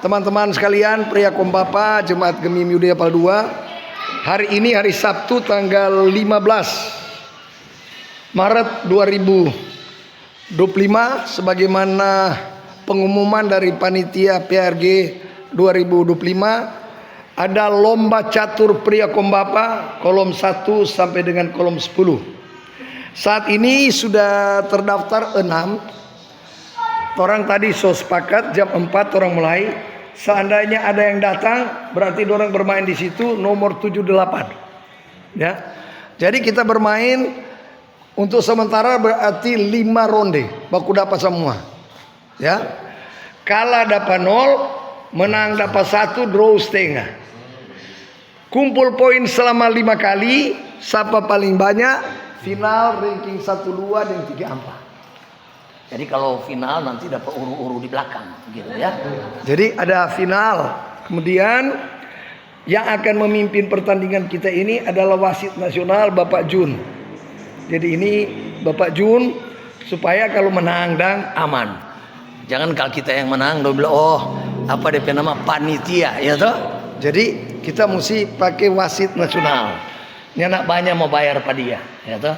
teman-teman sekalian, pria Kompapa Jemaat Gemim Yudea Pal 2. Hari ini hari Sabtu tanggal 15 Maret 2025 sebagaimana pengumuman dari panitia PRG 2025, ada lomba catur pria Kompapa kolom 1 sampai dengan kolom 10. Saat ini sudah terdaftar 6 orang. Tadi sepakat jam 4 orang mulai. Seandainya ada yang datang, berarti orang bermain di situ nomor 78. Ya. Jadi kita bermain untuk sementara berarti 5 ronde, baku dapat semua. Ya. Kalah dapat 0, menang dapat 1, draw setengah. Kumpul poin selama 5 kali, siapa paling banyak, final ranking 1, 2 dan 3, 4. Jadi kalau final nanti dapat uru-uru di belakang gitu ya. Jadi ada final. Kemudian yang akan memimpin pertandingan kita ini adalah wasit nasional Bapak Jun. Jadi ini Bapak Jun supaya kalau menang dan Aman. Jangan kalau kita yang menang dia bilang oh apa DP nama panitia ya toh. jadi kita mesti pakai wasit nasional. Ini anak banyak mau bayar pada dia ya toh.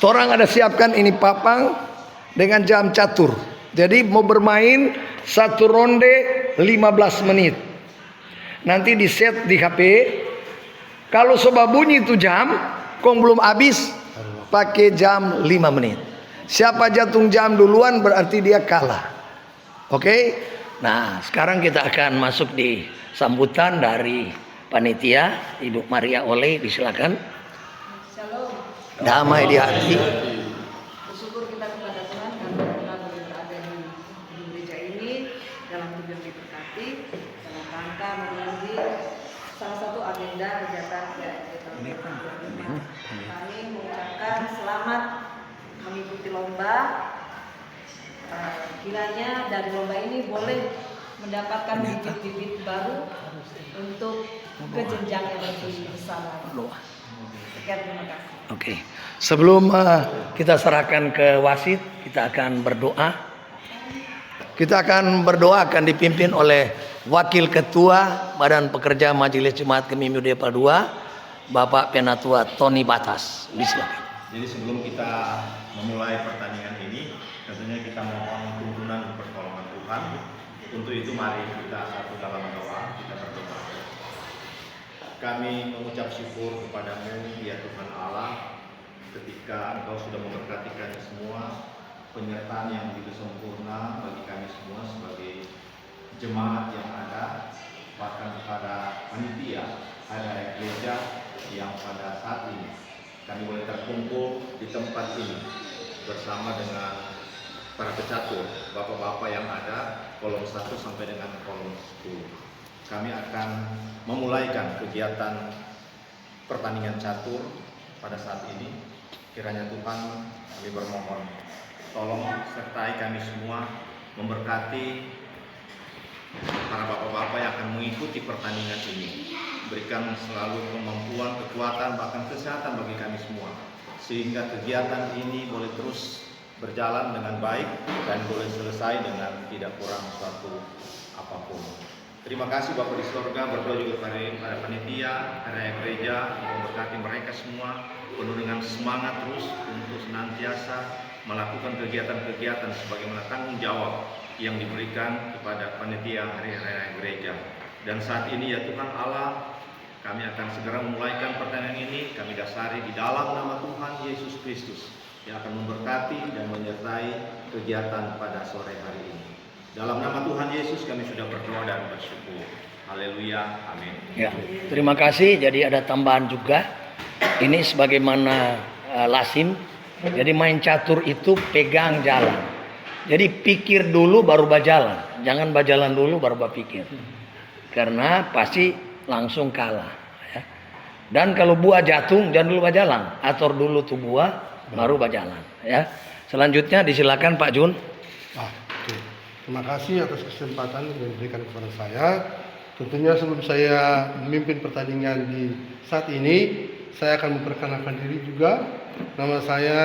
Orang ada siapkan ini papang dengan jam catur. Jadi mau bermain 1 ronde 15 menit. Nanti di set di HP. Kalau sobat bunyi itu jam, kong belum habis, pakai jam 5 menit. Siapa jatuh jam duluan berarti dia kalah. Oke? Nah, sekarang kita akan masuk di sambutan dari panitia Ibu Maria Ole, disilakan. Shalom. Damai di hati. Bersyukur kita kepada Tuhan karena kita boleh berada di gereja ini dalam tujuan diberkati dalam rangka memenuhi salah satu agenda kegiatan PRG tahun 2025. Kami mengucapkan selamat mengikuti lomba. Kiranya dari lomba ini boleh mendapatkan bibit-bibit baru untuk ke jenjang yang lebih besar lagi. Sekian, terima kasih. Oke. Sebelum kita serahkan ke wasit, kita akan berdoa. Kita akan berdoa, akan dipimpin oleh Wakil Ketua Badan Pekerja Majelis Jemaat Gemim Yudea Pal 2, Bapak Penatua Tony Batas. Silakan. Jadi sebelum kita memulai pertandingan ini, tentunya kita mohon tuntunan pertolongan Tuhan. Untuk itu mari kita satu dalam doa, kita berdoa. Kami mengucap syukur kepadamu ya Tuhan Allah, ketika Engkau sudah memberkati kami semua, penyertaan yang begitu sempurna bagi kami semua sebagai jemaat yang ada, bahkan kepada panitia ada gereja yang pada saat ini kami boleh terkumpul di tempat ini bersama dengan para pecatur, bapak-bapak yang ada kolom 1 sampai dengan kolom 10. Kami akan memulaikan kegiatan pertandingan catur pada saat ini. Kiranya Tuhan, kami bermohon tolong sertai kami semua, memberkati para bapak-bapak yang akan mengikuti pertandingan ini. Berikan selalu kemampuan, kekuatan, bahkan kesehatan bagi kami semua, sehingga kegiatan ini boleh terus berjalan dengan baik dan boleh selesai dengan tidak kurang suatu apapun. Terima kasih Bapak di surga, berdoa juga kepada panitia, area gereja, memberkati mereka semua, penuh dengan semangat terus untuk senantiasa melakukan kegiatan-kegiatan sebagaimana tanggung jawab yang diberikan kepada panitia area gereja. Dan saat ini ya Tuhan Allah, kami akan segera memulaikan pertandingan ini, kami dasari di dalam nama Tuhan Yesus Kristus yang akan memberkati dan menyertai kegiatan pada sore hari ini. Dalam nama Tuhan Yesus kami sudah berdoa dan bersyukur. Haleluya, amin. Ya, terima kasih. Jadi ada tambahan juga. Ini sebagaimana lazim. Jadi main catur itu pegang jalan. Jadi pikir dulu baru berjalan. Jangan berjalan dulu baru berpikir. Karena pasti langsung kalah. Ya. Dan kalau buah jatuh jangan dulu berjalan. Atur dulu tuh buah baru berjalan. Ya. Selanjutnya disilakan Pak Jun. Terima kasih atas kesempatan yang diberikan kepada saya. Tentunya sebelum saya memimpin pertandingan di saat ini, saya akan memperkenalkan diri juga. Nama saya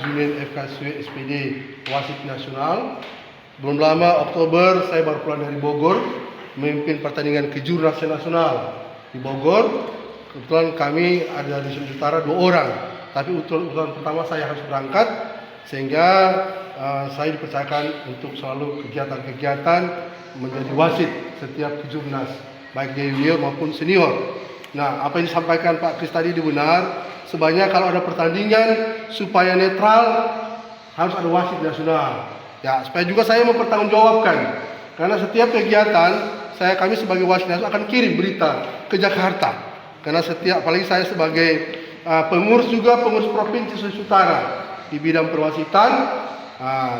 Junin FKSW SPD Wasit Nasional. Belum lama Oktober saya baru pulang dari Bogor memimpin pertandingan kejurnas nasional di Bogor. Kebetulan kami ada di Sulawesi Utara 2 orang, tapi urutan pertama saya harus berangkat, sehingga saya dipercayakan untuk selalu kegiatan-kegiatan menjadi wasit setiap kejurnas, baik dia junior maupun senior. Nah, apa yang disampaikan Pak Kris tadi benar. Sebanyak kalau ada pertandingan supaya netral harus ada wasit nasional. Ya, supaya juga saya mempertanggungjawabkan. Karena setiap kegiatan kami sebagai wasit nasional akan kirim berita ke Jakarta. Karena apalagi saya sebagai pengurus provinsi Sulawesi Utara di bidang perwasitan.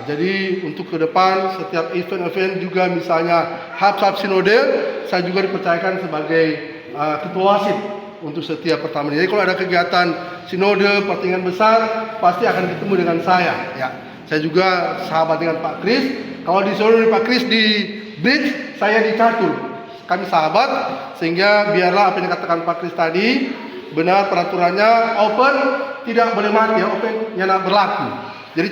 Jadi untuk ke depan setiap event-event juga misalnya hub sinode, saya juga dipercayakan sebagai ketua wasit untuk setiap pertandingan. Jadi kalau ada kegiatan sinode pertandingan besar pasti akan ketemu dengan saya. Ya, saya juga sahabat dengan Pak Kris. Kalau di sinode Pak Kris di bridge, saya di catur. Kami sahabat, sehingga biarlah apa yang dikatakan Pak Kris tadi benar, peraturannya open tidak boleh mati, ya, open yang berlaku. Jadi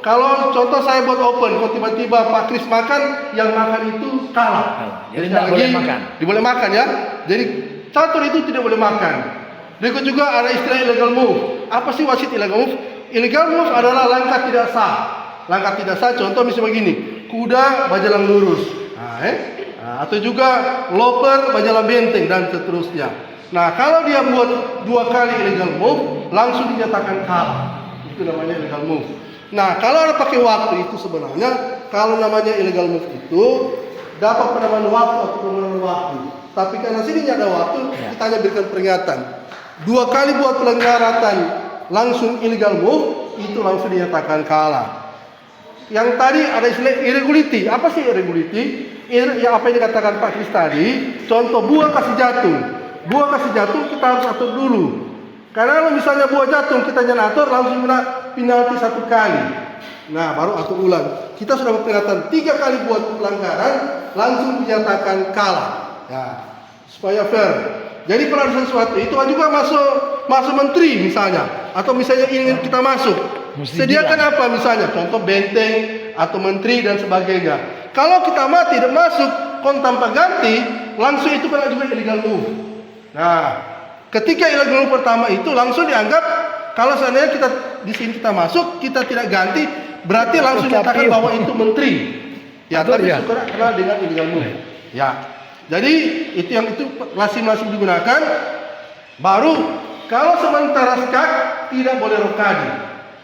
kalau contoh saya buat open, kalau tiba-tiba Pak Kris makan, yang makan itu kalah. Jadi tidak boleh makan. Diboleh makan ya. Jadi catur itu tidak boleh makan. Berikut juga ada istilah illegal move. Apa sih wasit illegal move? Illegal move adalah langkah tidak sah. Langkah tidak sah contoh misalnya begini, kuda bajalang lurus. Atau juga loper bajalang benteng dan seterusnya. Nah, kalau dia buat 2 kali illegal move, langsung dinyatakan kalah. Itu namanya illegal move. Nah, kalau ada pakai waktu itu sebenarnya, kalau namanya illegal move itu dapat penambahan waktu atau penambahan waktu. Tapi karena sini ada waktu, kita hanya berikan peringatan. 2 kali buat pelanggaran langsung illegal move, itu langsung dinyatakan kalah. Yang tadi ada istilah irregularity. Apa sih irregularity? Ya apa yang dikatakan Pak Kris tadi. Contoh buah kasih jatuh. Buah kasih jatuh kita harus atur dulu. Karena kalau misalnya buah jatuh kita atur langsung kena penalti 1 kali. Nah, baru atur ulang. Kita sudah berperingatan 3 kali buat pelanggaran, langsung dinyatakan kalah. Ya, supaya fair. Jadi kalau ada sesuatu itu juga masuk menteri misalnya, atau misalnya ingin kita masuk, sediakan apa misalnya, contoh benteng atau menteri dan sebagainya. Kalau kita tidak masuk, kon tanpa ganti, langsung itu kena juga illegal move. Nah, ketika illegal move pertama itu langsung dianggap kalau seandainya kita di sini kita masuk, kita tidak ganti, berarti langsung dikatakan bahwa itu menteri. Ya, tapi suka kenal dengan illegal move. Ya. Jadi itu lazim digunakan. Baru kalau sementara skak tidak boleh rokadi.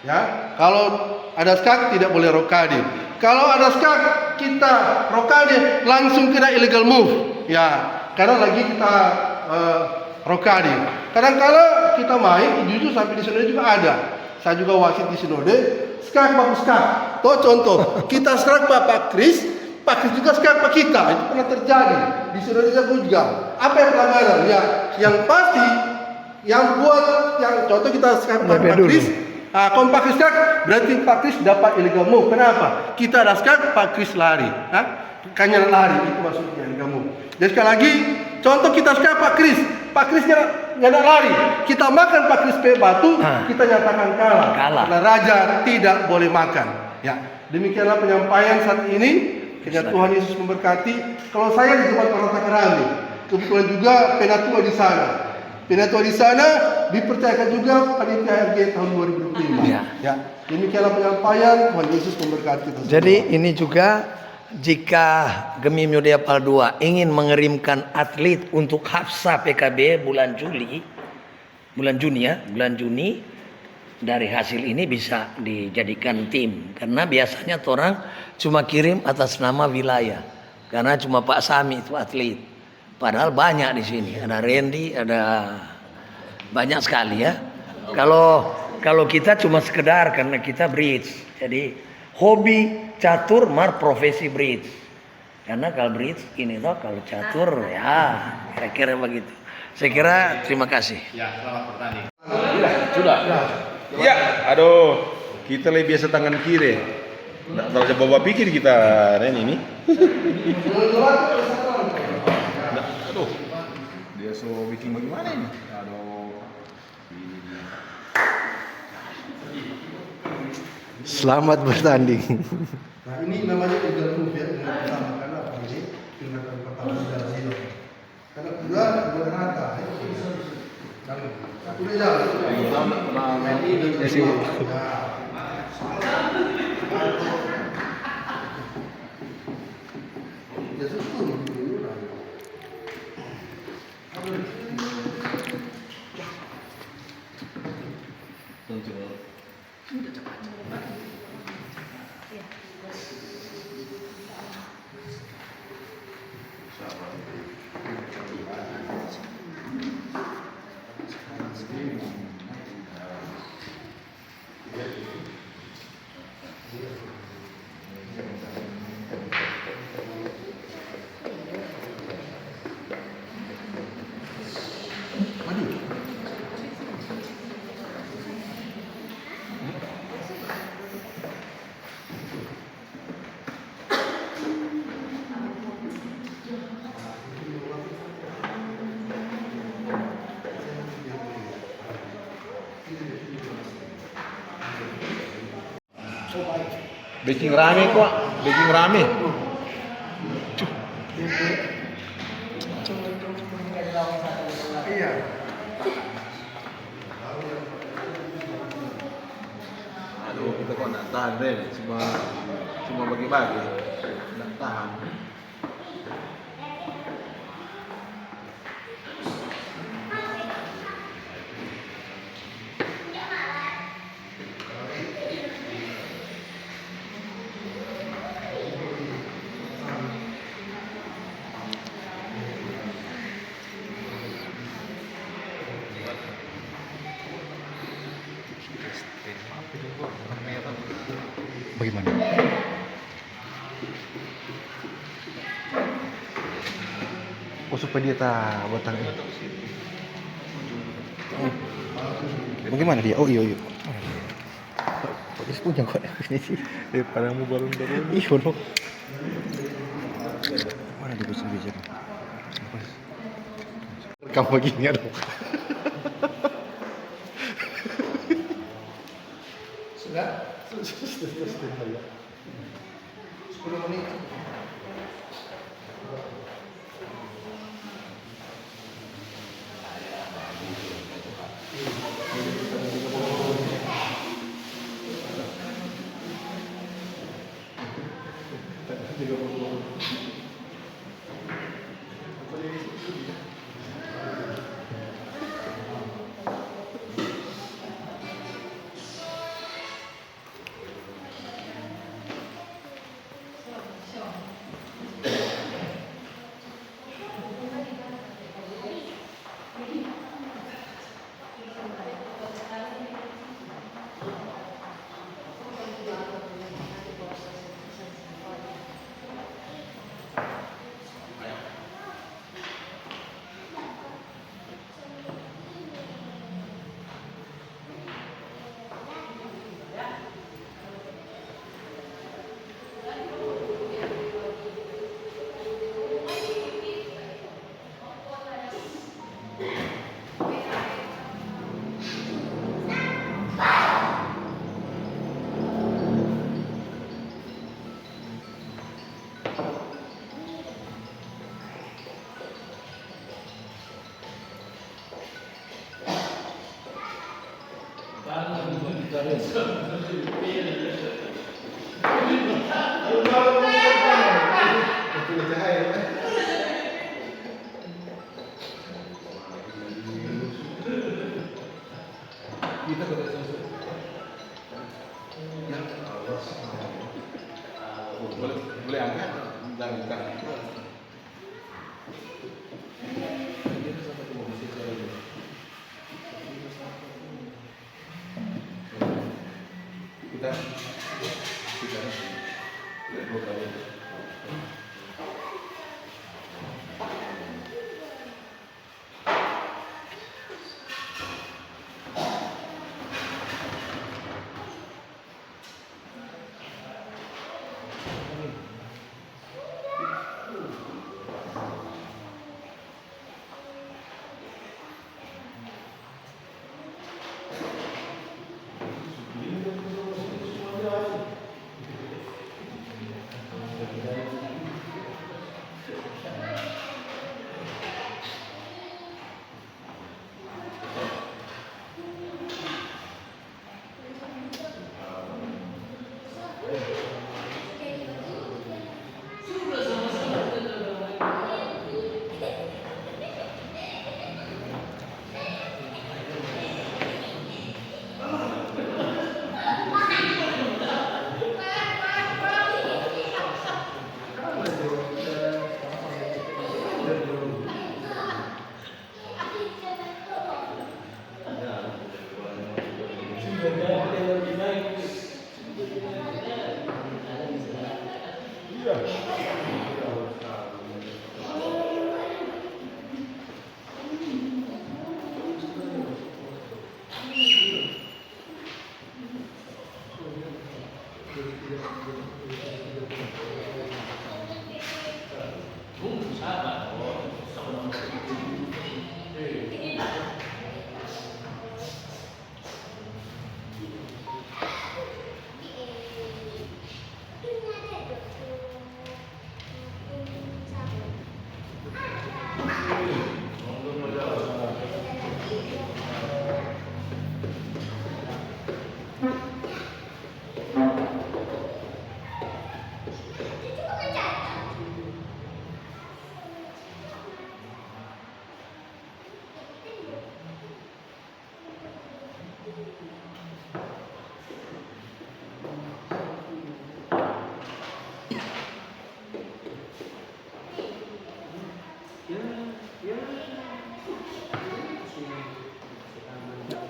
Ya, kalau ada skak tidak boleh rokadi. Kalau ada skak kita rokadi langsung kena illegal move. Ya, karena lagi kita rokadi. Kadang-kala kita main jujur sampai di sinode juga ada. Saya juga wasit di sinode. Skak bagus skak. Toh contoh kita skak Pak Kris. Pak Kris juga sekarang Pak kita, itu pernah terjadi di sinode juga. Apa yang pelanggaran? Ya, yang pasti yang buat yang contoh kita sekarang Pak Kris, kalau Pak Kris berarti Pak Kris dapat illegal move. Kenapa? Kita ada sekarang Pak Kris lari, kanya lari itu maksudnya illegal move. Jadi sekali lagi, contoh kita sekarang Pak Kris nyana lari, kita makan Pak Kris batu, kita nyatakan kalah. Karena raja tidak boleh makan. Ya, demikianlah penyampaian saat ini. Kiranya Tuhan Yesus memberkati. Kalau saya di tempat Parata Kerami, kebetulan juga penatua di sana. Penatua di sana dipercayakan juga panitia RG tahun 2025. Ya, demikianlah penyampaian. Tuhan Yesus memberkati. Jadi ini juga jika Gemim Yudea Pal 2 ingin mengirimkan atlet untuk Hafsa PKB bulan Juni dari hasil ini bisa dijadikan tim, karena biasanya orang cuma kirim atas nama wilayah, karena cuma Pak Sami itu atlet, padahal banyak di sini, ada Randy, ada banyak sekali ya. Kalau kita cuma sekedar karena kita bridge, jadi hobi catur profesi bridge, karena kalau bridge ini toh, kalau catur ya kira-kira begitu. Saya kira terima kasih. Ya, selamat bertanding. Sudah. Ya, aduh, kita lebih biasa tangan kiri. Nggak terlalu bawa pikir kita Ren ini. Aduh, dia so bikin bagaimana ini? Aduh. Selamat bertanding. Nah, ini namanya illegal move ya, dengan pertama karena apa ini? tindakan pertama dari sini. Karena kuda rata, kalau udah jalan. Ya syukur dulu. Baking rame kok, baking rame. Iya. Aduh, kita kok nggak tahan deh, cuma bagi-bagi, nggak tahan. Bagaimana? Oh supaya dia tahu batang ini. Bagaimana dia? Oh iya iya. Kok dia punya kok ini sih? Daripada mau balon-balon. Iya no. Mana dia bisa bicara? Kamu begini dong. Sudah? Sudah. 10 menit. Boleh angkat? Bentar, bentar.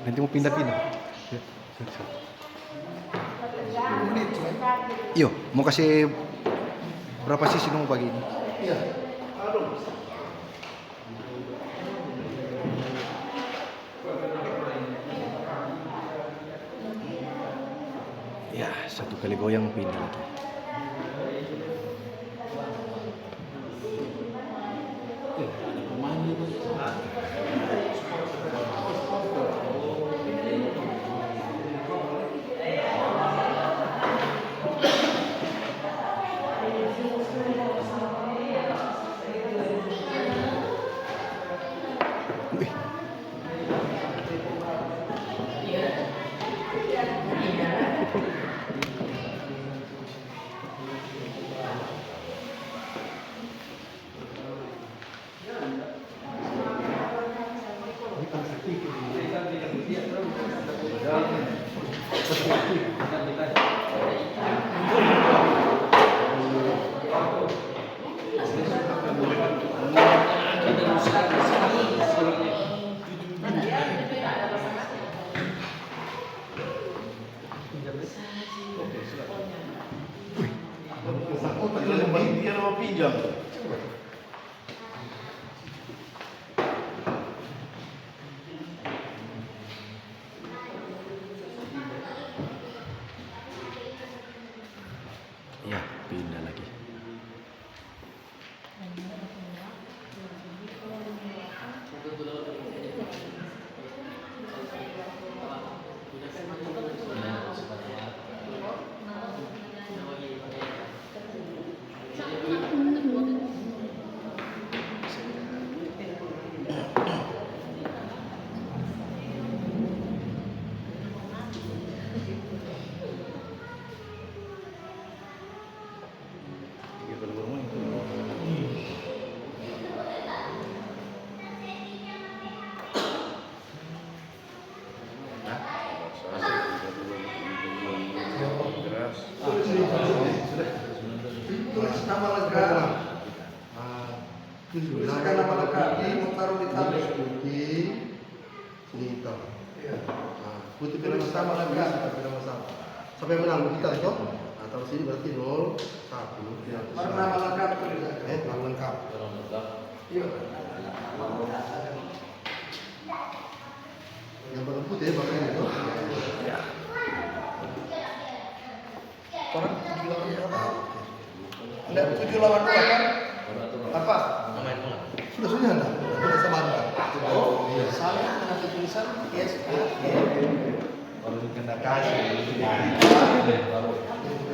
Nanti mau pindah-pindah. Ya, siap. Iyo, mau kasih berapa sisi kamu pagi ini? Iya. Ya, 1 kali goyang pindah lagi. Dia mau pinjam. Ya, pindah lagi. Tulis nama lengkap. Tuliskan nama lengkap. Mau taruh di tablet. Putih, sini hitam. Iya. Putih Tulis nama lengkap. Sampai menang kita itu. Nah, taruh sini berarti 0, 1. Baru nama lengkap tulis. Nama lengkap. Iya. Yang baru putih makanya itu. Orang 7 lawan berapa? Enggak 7 lawan 2 kan? Apa? Sudah anda. Sudah sama anda. Oh, salah dengan tulisan yes. Baru kena kasih.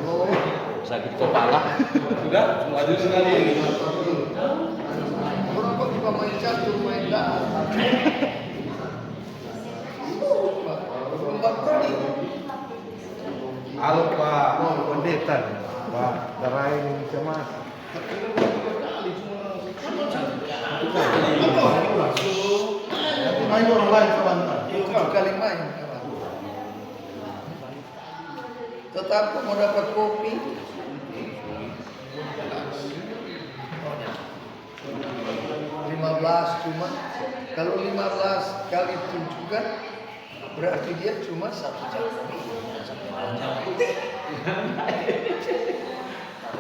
Oh, Sakit kepala. Sudah, maju sekali. orang kok juga main catur, main data. Lomba berani. Halo Pak, pendeta. Pak, darahin Indonesia Mas. Tapi main orang lain sama anda. 7 kali main. Tetap mau dapat kopi. 15 cuma kalau 15 kali 7 kan Berarti dia cuma 1 jam lebih. Sampai malamnya.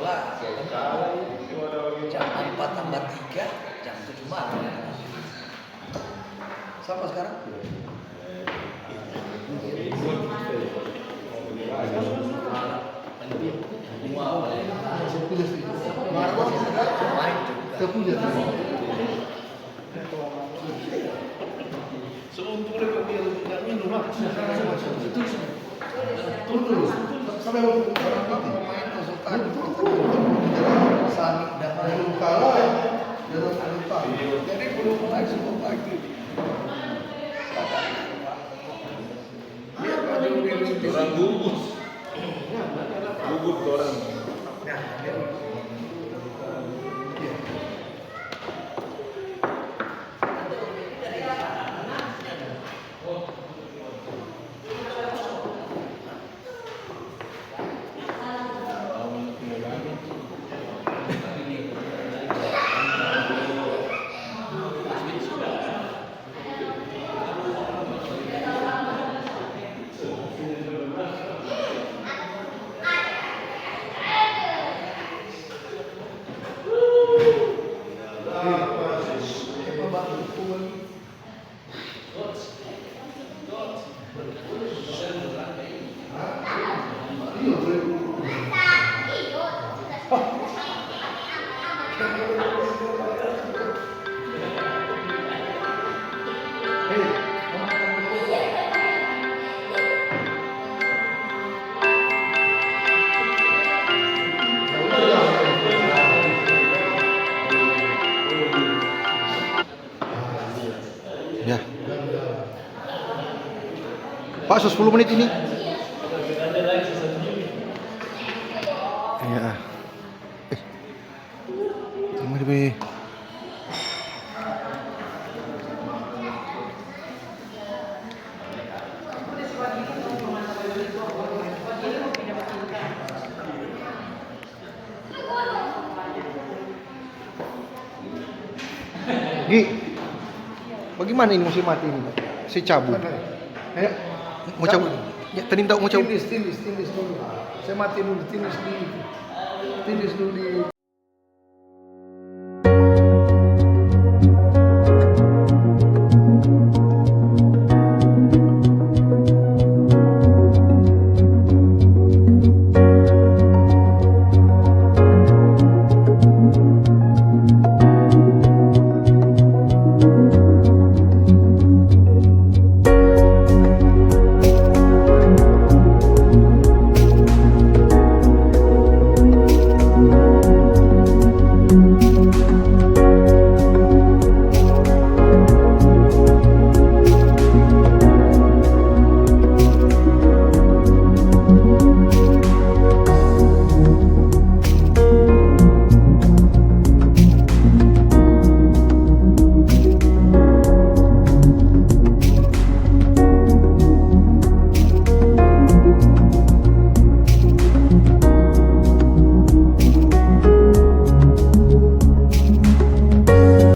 Lah, jam 4 tambah 3, jam 7 malam. Sama sekarang? Sampai mau orang putih. Pemain konsultan Sani dan Belum kalah ya. Dalam lupa. jadi belum mulai semua pagi. Dia pada udah Orang gugus. Gugup tuh orang. Ya. Pak, 10 menit ini. Ya. Tunggu deh. Gi, bagaimana ini musim mati ini, Pak? Si cabut. Ya, Mau cabut? Ya, tadi tahu mau cabut. tindis dulu. Saya mati dulu, tindis dulu di